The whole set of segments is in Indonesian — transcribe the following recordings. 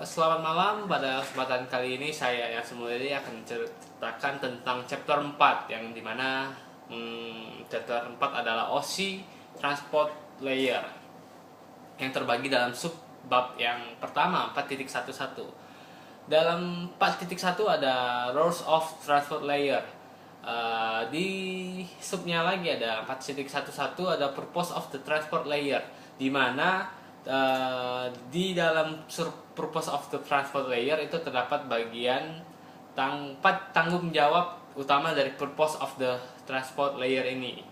Selamat malam. Pada kesempatan kali ini saya yang Mulyadi akan menceritakan tentang chapter 4 yang dimana chapter 4 adalah OSI Transport Layer yang terbagi dalam sub bab yang pertama 4.11. Dalam 4.1 ada Rules of Transport Layer. Di subnya lagi ada 4.11 ada Purpose of the Transport Layer, di mana di dalam purpose of the transport layer itu terdapat bagian tanggung jawab utama dari purpose of the transport layer ini.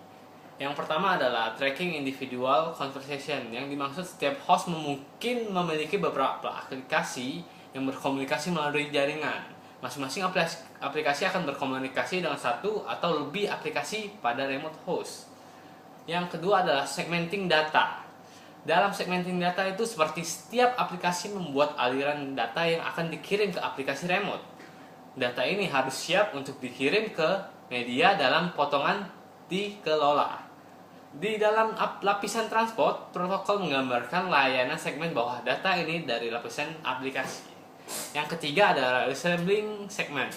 Yang pertama adalah tracking individual conversation, yang dimaksud setiap host mungkin memiliki beberapa aplikasi yang berkomunikasi melalui jaringan. Masing-masing aplikasi akan berkomunikasi dengan satu atau lebih aplikasi pada remote host. Yang kedua adalah segmenting data. Dalam segmenting data itu seperti setiap aplikasi membuat aliran data yang akan dikirim ke aplikasi remote. Data ini harus siap untuk dikirim ke media dalam potongan dikelola. Di dalam lapisan transport, protokol menggambarkan layanan segmen bawah data ini dari lapisan aplikasi. Yang ketiga adalah resembling segment.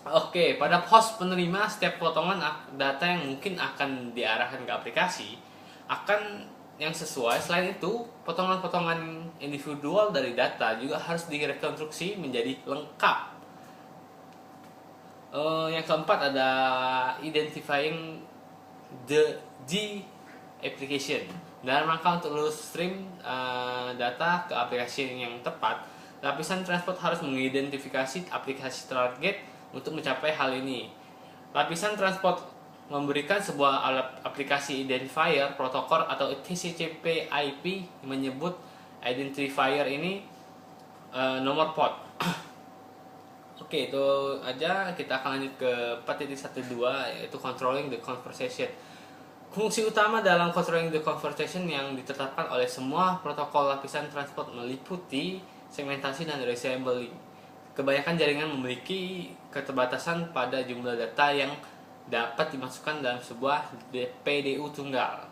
Oke, pada host penerima, setiap potongan data yang mungkin akan diarahkan ke aplikasi akan yang sesuai. Selain itu, potongan-potongan individual dari data juga harus direkonstruksi menjadi lengkap. Yang keempat ada identifying the application. Dalam rangka untuk lulus stream data ke aplikasi yang tepat, lapisan transport harus mengidentifikasi aplikasi target untuk mencapai hal ini. Lapisan transport memberikan sebuah aplikasi identifier protokol atau TCP/IP menyebut identifier ini nomor port. Oke, itu aja. Kita akan lanjut ke 4.12, yaitu controlling the conversation. Fungsi utama dalam controlling the conversation yang ditetapkan oleh semua protokol lapisan transport meliputi segmentasi dan resembling. Kebanyakan jaringan memiliki keterbatasan pada jumlah data yang dapat dimasukkan dalam sebuah PDU tunggal.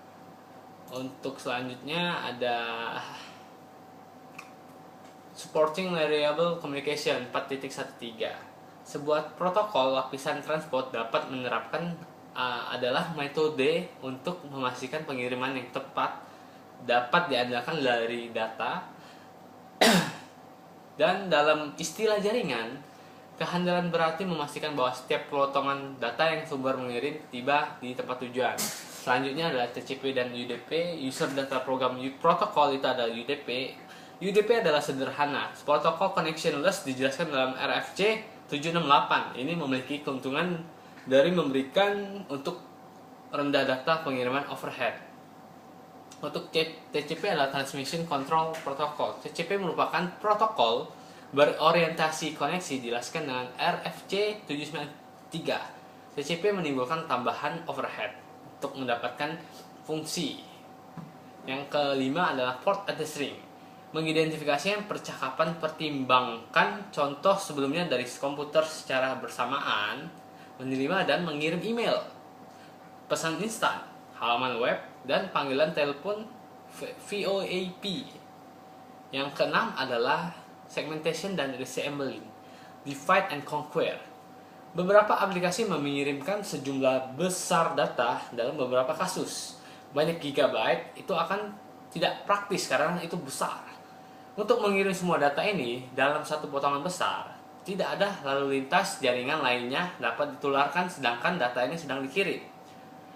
Untuk selanjutnya ada supporting reliable communication 4.13. Sebuah protokol lapisan transport dapat menerapkan adalah metode untuk memastikan pengiriman yang tepat dapat diandalkan dari data. Dan dalam istilah jaringan, kehandalan berarti memastikan bahwa setiap potongan data yang sumber mengirim tiba di tempat tujuan. Selanjutnya adalah TCP dan UDP, User Data Program Protocol, itu adalah UDP. UDP adalah sederhana, Protocol Connectionless, dijelaskan dalam RFC 768. Ini memiliki keuntungan dari memberikan untuk rendah data pengiriman overhead. Untuk TCP adalah Transmission Control Protocol. TCP merupakan protokol berorientasi koneksi, dijelaskan dengan RFC 793. TCP menimbulkan tambahan overhead untuk mendapatkan fungsi. Yang kelima adalah port addressing, mengidentifikasikan percakapan, pertimbangkan contoh sebelumnya dari komputer secara bersamaan, menerima dan mengirim email, pesan instan, halaman web, dan panggilan telepon VoIP. Yang keenam adalah segmentation dan resembling, divide and conquer. Beberapa aplikasi mengirimkan sejumlah besar data dalam beberapa kasus. Banyak gigabyte itu akan tidak praktis karena itu besar. Untuk mengirim semua data ini dalam satu potongan besar, tidak ada lalu lintas jaringan lainnya dapat ditularkan sedangkan data ini sedang dikirim.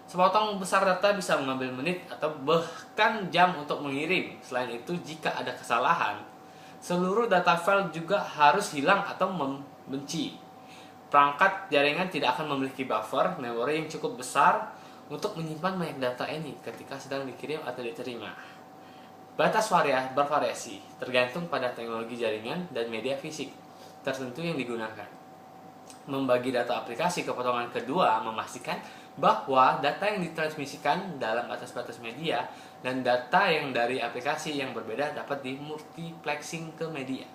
Sepotong besar data bisa mengambil menit atau bahkan jam untuk mengirim. Selain itu, jika ada kesalahan, seluruh data file juga harus hilang atau membenci. Perangkat jaringan tidak akan memiliki buffer memori yang cukup besar untuk menyimpan banyak data ini ketika sedang dikirim atau diterima. Batas bervariasi, tergantung pada teknologi jaringan dan media fisik tertentu yang digunakan. Membagi data aplikasi ke potongan kedua memastikan bahwa data yang ditransmisikan dalam batas-batas media dan data yang dari aplikasi yang berbeda dapat dimultiplexing ke media.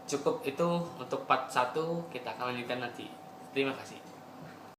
Cukup itu untuk part 1, kita akan lanjutkan nanti. Terima kasih.